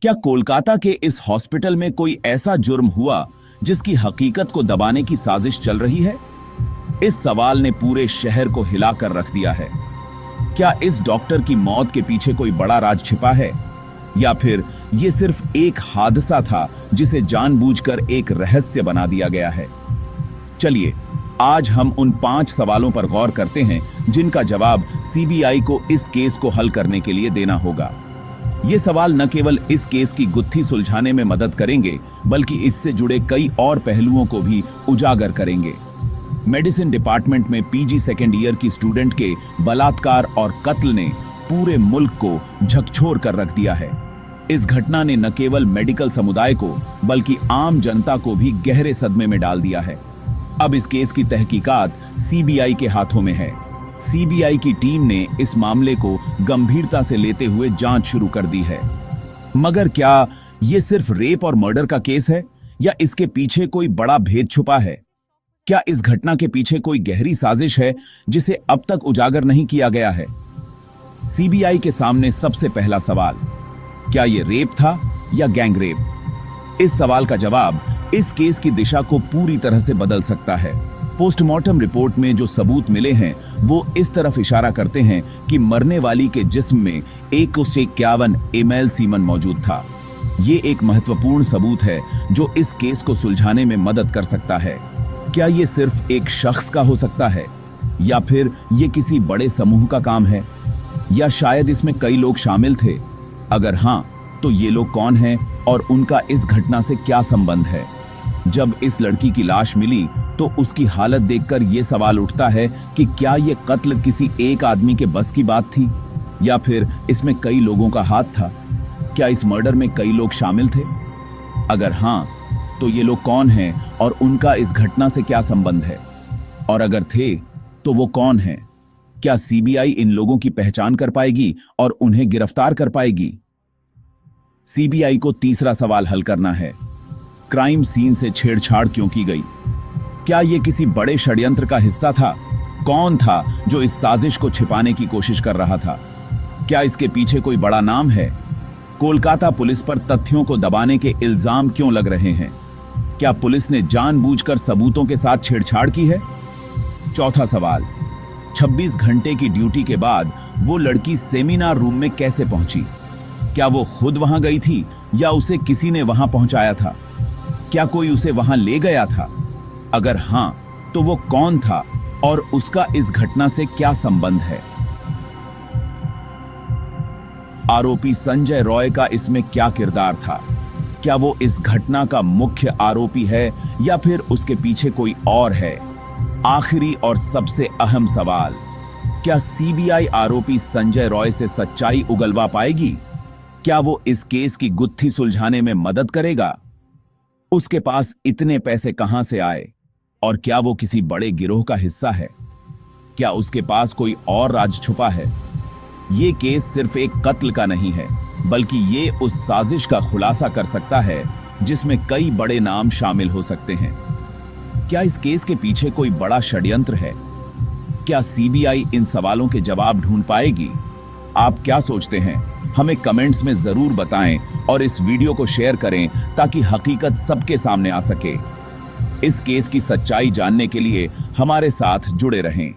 क्या कोलकाता के इस हॉस्पिटल में कोई ऐसा जुर्म हुआ जिसकी हकीकत को दबाने की साजिश चल रही है? इस सवाल ने पूरे शहर को हिलाकर रख दिया है। क्या इस डॉक्टर की मौत के पीछे कोई बड़ा राज छिपा है, या फिर यह सिर्फ एक हादसा था जिसे जानबूझकर एक रहस्य बना दिया गया है? चलिए आज हम उन 5 सवालों पर गौर करते हैं जिनका जवाब सीबीआई को इस केस को हल करने के लिए देना होगा। ये सवाल न केवल इस केस की गुत्थी सुलझाने में मदद करेंगे, बल्कि इससे जुड़े कई और पहलुओं को भी उजागर करेंगे। मेडिसिन डिपार्टमेंट में पीजी सेकेंड ईयर की स्टूडेंट के बलात्कार और कत्ल ने पूरे मुल्क को झकझोर कर रख दिया है। इस घटना ने न केवल मेडिकल समुदाय को बल्कि आम जनता को भी गहरे सदमे में डाल दिया है। अब इस केस की तहकीकात सीबीआई के हाथों में है। सीबीआई की टीम ने इस मामले को गंभीरता से लेते हुए जांच शुरू कर दी है। मगर क्या यह सिर्फ रेप और मर्डर का केस है, या इसके पीछे कोई बड़ा भेद छुपा है? क्या इस घटना के पीछे कोई गहरी साजिश है जिसे अब तक उजागर नहीं किया गया है? सीबीआई के सामने सबसे पहला सवाल, क्या यह रेप था या गैंग रेप? इस सवाल का जवाब इस केस की दिशा को पूरी तरह से बदल सकता है। पोस्टमार्टम रिपोर्ट में जो सबूत मिले हैं वो इस तरफ इशारा करते हैं कि मरने वाली के जिस्म में 151 ml सीमन मौजूद था। ये एक महत्वपूर्ण सबूत है जो इस केस को सुलझाने में मदद कर सकता है। क्या ये सिर्फ एक शख्स का हो सकता है, या फिर ये किसी बड़े समूह का काम है, या शायद इसमें कई लोग शामिल थे? अगर हाँ, तो ये लोग कौन हैं और उनका इस घटना से क्या संबंध है? जब इस लड़की की लाश मिली तो उसकी हालत देखकर यह सवाल उठता है कि क्या यह कत्ल किसी एक आदमी के बस की बात थी, या फिर इसमें कई लोगों का हाथ था? क्या इस मर्डर में कई लोग शामिल थे? अगर हाँ, तो ये लोग कौन हैं और उनका इस घटना से क्या संबंध है? और अगर थे तो वो कौन हैं? क्या सीबीआई इन लोगों की पहचान कर पाएगी और उन्हें गिरफ्तार कर पाएगी? सीबीआई को तीसरा सवाल हल करना है, क्राइम सीन से छेड़छाड़ क्यों की गई? क्या यह किसी बड़े षड्यंत्र का हिस्सा था? कौन था जो इस साजिश को छिपाने की कोशिश कर रहा था? क्या इसके पीछे कोई बड़ा नाम है? कोलकाता पुलिस पर तथ्यों को दबाने के इल्जाम क्यों लग रहे हैं? क्या पुलिस ने जानबूझकर सबूतों के साथ छेड़छाड़ की है? चौथा सवाल, 26 घंटे की ड्यूटी के बाद वो लड़की सेमिनार रूम में कैसे पहुंची? क्या वो खुद वहां गई थी या उसे किसी ने वहां पहुंचाया था? क्या कोई उसे वहां ले गया था? अगर हां, तो वो कौन था और उसका इस घटना से क्या संबंध है? आरोपी संजय रॉय का इसमें क्या किरदार था? क्या वो इस घटना का मुख्य आरोपी है या फिर उसके पीछे कोई और है? आखिरी और सबसे अहम सवाल, क्या सीबीआई आरोपी संजय रॉय से सच्चाई उगलवा पाएगी? क्या वो इस केस की गुत्थी सुलझाने में मदद करेगा? उसके पास इतने पैसे कहां से आए, और क्या वो किसी बड़े गिरोह का हिस्सा है? क्या उसके पास कोई और राज छुपा है? ये केस सिर्फ एक कत्ल का नहीं है, बल्कि ये उस साजिश का खुलासा कर सकता है जिसमें कई बड़े नाम शामिल हो सकते हैं। क्या इस केस के पीछे कोई बड़ा षड्यंत्र है? क्या सीबीआई इन सवालों के जवाब ढूंढ पाएगी? आप क्या सोचते हैं? हमें कमेंट्स में जरूर बताएं और इस वीडियो को शेयर करें ताकि हकीकत सबके सामने आ सके। इस केस की सच्चाई जानने के लिए हमारे साथ जुड़े रहें।